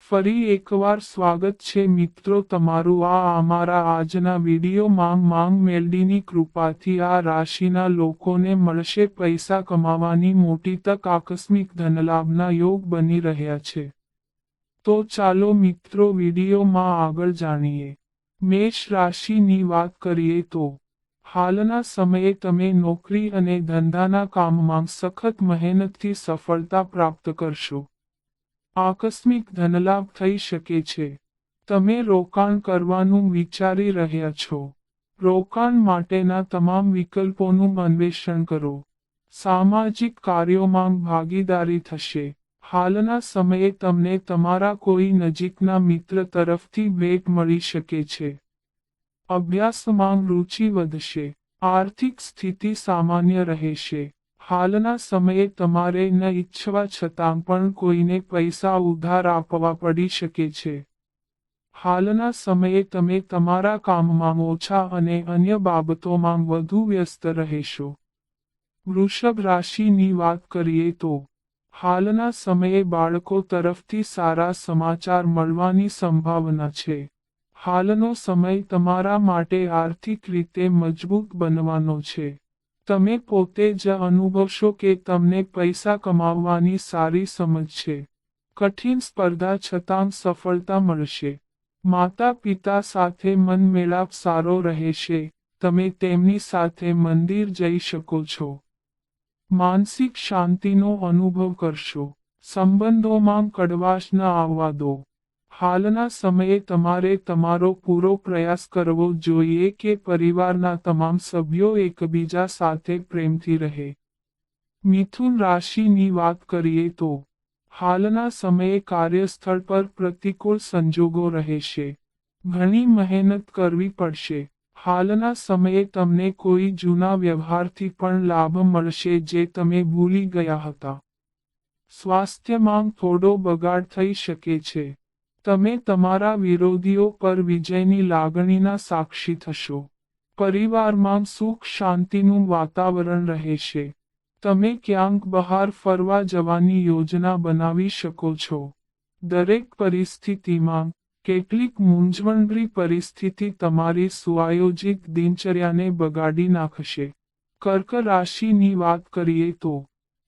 ફરી એકવાર સ્વાગત છે મિત્રો તમારું અમારા આજના વિડીયોમાં માંગ મેલડીની કૃપાથી આ રાશિના લોકોને મળશે પૈસા કમાવાની મોટી તક આકસ્મિક ધનલાભના યોગ બની રહ્યા છે. તો ચાલો મિત્રો વિડીયોમાં આગળ જાણીએ. મેષ રાશિની વાત કરીએ તો હાલના સમયે તમે નોકરી અને ધંધાના કામમાં સખત મહેનતથી સફળતા પ્રાપ્ત કરશો. આકસ્મિક ધનલાભ થઈ શકે છે. તમે રોકાણ કરવાનું વિચારી રહ્યા છો. રોકાણ માટેના તમામ વિકલ્પોનું અન્વેષણ કરો. સામાજિક કાર્યોમાં ભાગીદારી થશે. હાલના સમયે તમને તમારા કોઈ નજીકના મિત્ર તરફથી ભેટ મળી શકે છે. અભ્યાસમાં રુચિ વધશે. આર્થિક સ્થિતિ સામાન્ય રહેશે. હાલના સમયે તમારે ન ઈચ્છવા છતાં પણ કોઈને પૈસા ઉધાર આપવા પડી શકે છે. હાલના સમયે તમે તમારા કામમાં ઓછા અને અન્ય બાબતોમાં વધુ વ્યસ્ત રહેશો. વૃષભ રાશિની વાત કરીએ તો હાલના સમયે બાળકો તરફથી સારા સમાચાર મળવાની સંભાવના છે. હાલનો સમય તમારા માટે આર્થિક રીતે મજબૂત બનવાનો છે. તમે પોતે જ અનુભવશો કે તમને પૈસા કમાવવાની સારી સમજ છે. કઠિન સ્પર્ધા છતાં સફળતા મળશે. માતા પિતા સાથે મનમેળાપ સારો રહેશે. તમે તેમની સાથે મંદિર જઈ શકો છો. માનસિક શાંતિનો અનુભવ કરશો. સંબંધોમાં કડવાશ ન આવવા દો. હાલના સમયે તમારે તમારો પૂરો પ્રયાસ કરવો જોઈએ કે પરિવારના તમામ સભ્યો એકબીજા સાથે પ્રેમથી રહે. મિથુન રાશિની વાત કરીએ તો હાલના સમયે કાર્યસ્થળ પર પ્રતિકૂળ સંજોગો રહેશે. ઘણી મહેનત કરવી પડશે. હાલના સમયે તમને કોઈ જૂના વ્યવહારથી પણ લાભ મળશે જે તમે ભૂલી ગયા હતા. સ્વાસ્થ્યમાં થોડો બગાડ થઈ શકે છે. તમે તમારા વિરોધીઓ પર વિજયની લાગણીના સાક્ષી થશો. પરિવારમાં સુખ શાંતિનું વાતાવરણ રહેશે. તમે ક્યાંક બહાર ફરવા જવાની યોજના બનાવી શકો છો. દરેક પરિસ્થિતિમાં કેટલીક મૂંઝવણભરી પરિસ્થિતિ તમારી સુઆયોજિત દિનચર્યાને બગાડી નાખશે. કર્ક રાશિની વાત કરીએ તો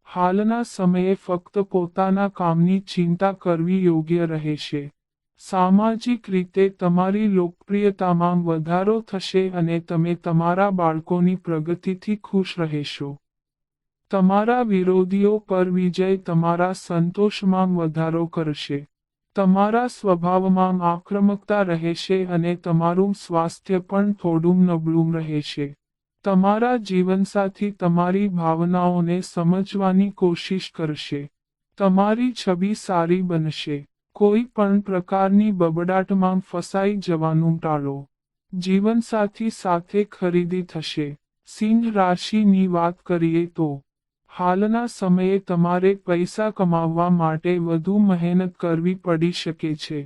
હાલના સમયે ફક્ત પોતાના કામની ચિંતા કરવી યોગ્ય રહેશે. સામાજિક રીતે તમારી લોકપ્રિયતામાં વધારો થશે અને તમે તમારા બાળકોની પ્રગતિથી ખુશ રહેશો. તમારા વિરોધીઓ પર વિજય તમારા સંતોષમાં વધારો કરશે. તમારા સ્વભાવમાં આક્રમકતા રહેશે અને તમારું સ્વાસ્થ્ય પણ થોડું નબળું રહેશે. તમારા જીવનસાથી તમારી ભાવનાઓને સમજવાની કોશિશ કરશે. તમારી છબી સારી બનશે. કોઈ પણ પ્રકારની બબડાટમાં ફસાઈ જવાનું ટાળો. જીવનસાથી સાથે ખરીદી થશે. સિંહ રાશિની વાત કરીએ તો હાલના સમયે તમારે પૈસા કમાવવા માટે વધુ મહેનત કરવી પડી શકે છે.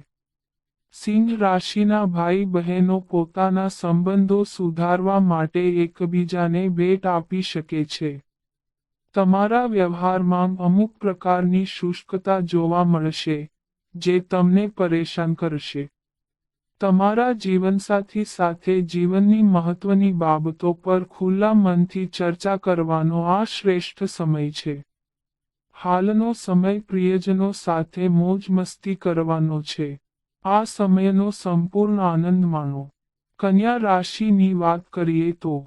સિંહ રાશિના ભાઈ બહેનો પોતાના સંબંધો સુધારવા માટે એકબીજાને ભેટ આપી શકે છે. તમારા વ્યવહારમાં અમુક પ્રકારની શુષ્કતા જોવા મળશે જે તમને પરેશાન કરશે. તમારા જીવનસાથી સાથે જીવનની મહત્વની બાબતો પર ખુલ્લા મનથી ચર્ચા કરવાનો આ શ્રેષ્ઠ સમય છે. હાલનો સમય પ્રિયજનો સાથે મોજ મસ્તી કરવાનો છે. આ સમયનો સંપૂર્ણ આનંદ માણો. કન્યા રાશિની વાત કરીએ તો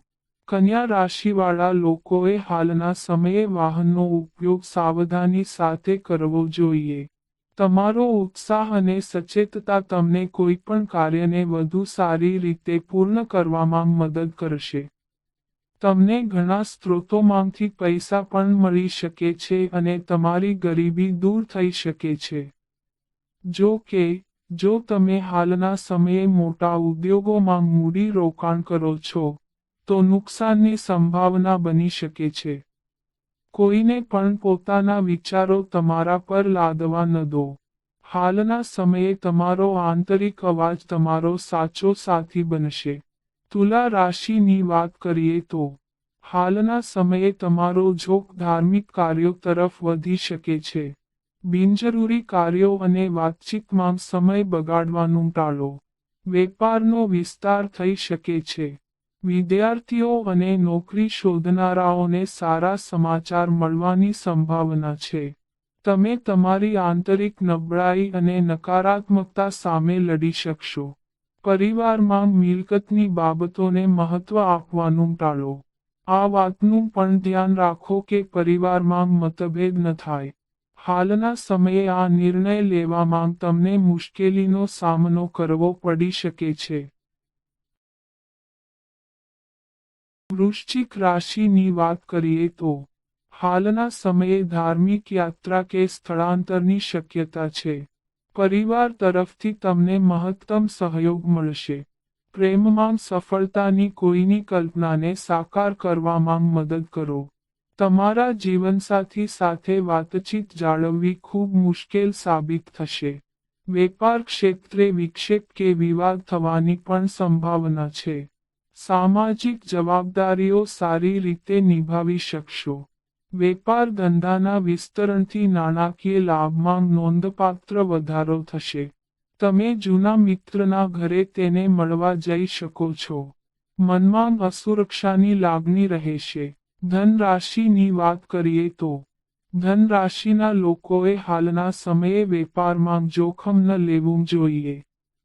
કન્યા રાશિવાળા લોકોએ હાલના સમયે વાહનનો ઉપયોગ સાવધાની સાથે કરવો જોઈએ. તમારો ઉત્સાહ અને સચેતતા તમને કોઈપણ કાર્યને વધુ સારી રીતે પૂર્ણ કરવામાં મદદ કરશે. તમને ઘણા સ્ત્રોતોમાંથી પૈસા પણ મળી શકે છે અને તમારી ગરીબી દૂર થઈ શકે છે. જો કે, જો તમે હાલના સમયે મોટા ઉદ્યોગોમાં મૂડી રોકાણ કરો છો, તો નુકસાનની સંભાવના બની શકે છે. કોઈને પણ પોતાના વિચારો તમારા પર લાદવા ન દો. હાલના સમયે તમારો આંતરિક અવાજ તમારો સાચો સાથી બનશે. તુલા રાશિની વાત કરીએ તો હાલના સમયે તમારો ઝોક ધાર્મિક કાર્યો તરફ વધી શકે છે. બિનજરૂરી કાર્યો અને વાતચીતમાં સમય બગાડવાનું ટાળો. વેપારનો વિસ્તાર થઈ શકે છે. વિદ્યાર્થીઓ અને નોકરી શોધનારાઓને સારા સમાચાર મળવાની સંભાવના છે. તમે તમારી આંતરિક નબળાઈ અને નકારાત્મકતા સામે લડી શકશો. પરિવારમાં મિલકતની બાબતોને મહત્વ આપવાનું ટાળો. આ વાતનું પણ ધ્યાન રાખો કે પરિવારમાં મતભેદ ન થાય. હાલના સમયે આ નિર્ણય લેવામાં તમને મુશ્કેલીનો સામનો કરવો પડી શકે છે. વૃશ્ચિક રાશિની વાત કરીએ તો હાલના સમયે ધાર્મિક યાત્રા કે સ્થળાંતરની શક્યતા છે. પરિવાર તરફથી તમને મહત્તમ સહયોગ મળશે. પ્રેમમાં સફળતાની કોઈની કલ્પનાને સાકાર કરવામાં મદદ કરો. તમારા જીવનસાથી સાથે વાતચીત જાળવવી ખૂબ મુશ્કેલ સાબિત થશે. વેપાર ક્ષેત્રે વિક્ષેપ કે વિવાદ થવાની પણ સંભાવના છે. સામાજિક જવાબદારીઓ સારી રીતે નિભાવી શકશો. વેપાર ધંધાના વિસ્તરણથી નાણાકીય લાભમાં નોંધપાત્ર વધારો થશે. તમે જૂના મિત્રના ઘરે તેને મળવા જઈ શકો છો. મનમાં અસુરક્ષાની લાગણી રહેશે. ધન રાશિની વાત કરીએ તો ધન રાશિના લોકોએ હાલના સમયે વેપારમાં જોખમ ન લેવું જોઈએ.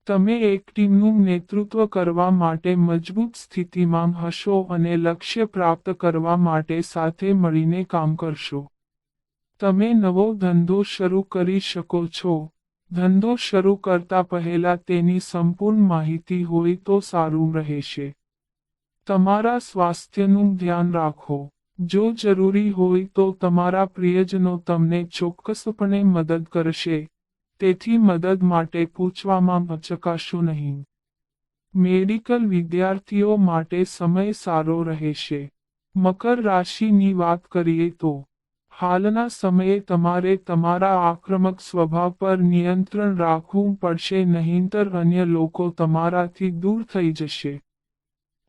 તમે એક ટીમનું નેતૃત્વ કરવા માટે મજબૂત સ્થિતિમાં હશો અને લક્ષ્ય પ્રાપ્ત કરવા માટે સાથે મળીને કામ કરશો. તમે નવો ધંધો શરૂ કરી શકો છો. ધંધો શરૂ કરતા પહેલા તેની સંપૂર્ણ માહિતી હોય તો સારું રહેશે. તમારા સ્વાસ્થ્યનું ધ્યાન રાખો. જો જરૂરી હોય તો તમારા પ્રિયજનો તમને ચોક્કસપણે મદદ કરશે. તેથી મદદ માટે પૂછવામાં અચકાશો નહીં. મેડિકલ વિદ્યાર્થીઓ માટે સમય સારો રહેશે. મકર રાશિની વાત કરીએ તો હાલના સમયે તમારે તમારા આક્રમક સ્વભાવ પર નિયંત્રણ રાખવું પડશે, નહીંતર અન્ય લોકો તમારાથી દૂર થઈ જશે.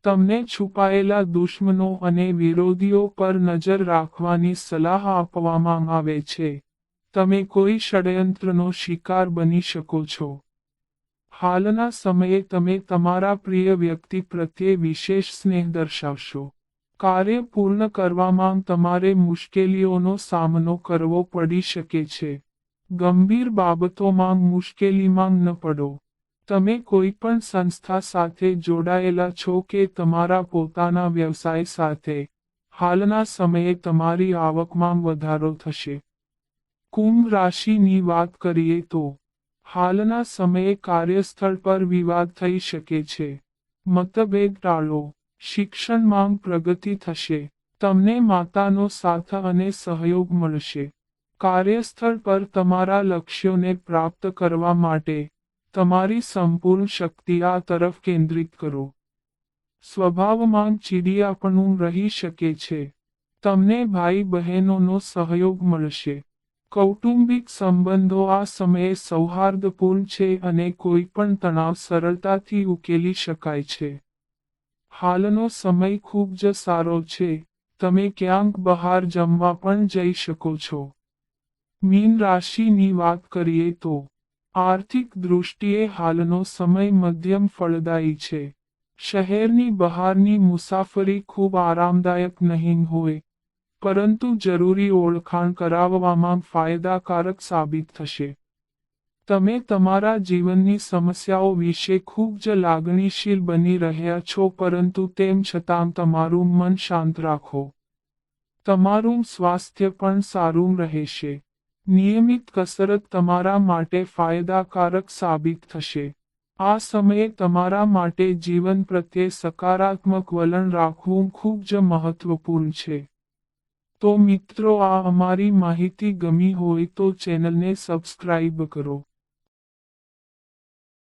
તમને છુપાયેલા દુશ્મનો અને વિરોધીઓ પર નજર રાખવાની સલાહ આપવામાં આવે છે. તમે કોઈ ષડયંત્રનો શિકાર બની શકો છો. હાલના સમયે તમે તમારા પ્રિય વ્યક્તિ પ્રત્યે વિશેષ સ્નેહ દર્શાવશો. કાર્ય પૂર્ણ કરવામાં તમારે મુશ્કેલીઓનો સામનો કરવો પડી શકે છે. ગંભીર બાબતોમાં મુશ્કેલીમાં ન પડો. તમે કોઈ પણ સંસ્થા સાથે જોડાયેલા છો કે તમારા પોતાના વ્યવસાય સાથે, હાલના સમયે તમારી આવકમાં વધારો થશે. કુંભ રાશિની વાત કરીએ તો હાલના સમયે કાર્યસ્થળ પર વિવાદ થઈ શકે છે. મતભેદ ટાળો. શિક્ષણમાં પ્રગતિ થશે. તમને માતાનો સાથ અને સહયોગ મળશે. કાર્યસ્થળ પર તમારા લક્ષ્યોને પ્રાપ્ત કરવા માટે તમારી સંપૂર્ણ શક્તિ આ તરફ કેન્દ્રિત કરો. સ્વભાવમાં ચીડિયાપણું રહી શકે છે. તમને ભાઈ બહેનોનો સહયોગ મળશે. કૌટુંબિક સંબંધો આ સમયે સૌહાર્દપૂર્ણ છે અને કોઈ પણ તણાવ સરળતાથી ઉકેલી શકાય છે. હાલનો સમય ખૂબ જ સારો છે. તમે ક્યાંક બહાર જમવા પણ જઈ શકો છો. મીન રાશિની વાત કરીએ તો આર્થિક દૃષ્ટિએ હાલનો સમય મધ્યમ ફળદાયી છે. શહેરની બહારની મુસાફરી ખૂબ આરામદાયક નહીં હોય, પરંતુ જરૂરી ઓળખાણ કરાવવામાં ફાયદાકારક સાબિત થશે. તમે તમારા જીવનની સમસ્યાઓ વિશે ખૂબ જ લાગણીશીલ બની રહ્યા છો, પરંતુ તેમ છતાં તમારું મન શાંત રાખો. તમારું સ્વાસ્થ્ય પણ સારું રહેશે. નિયમિત કસરત તમારા માટે ફાયદાકારક સાબિત થશે. આ સમયે તમારા માટે જીવન પ્રત્યે સકારાત્મક વલણ રાખવું ખૂબ જ મહત્વપૂર્ણ છે. તો મિત્રો, આ અમારી માહિતી ગમી હોય તો ચેનલને સબસ્ક્રાઇબ કરો.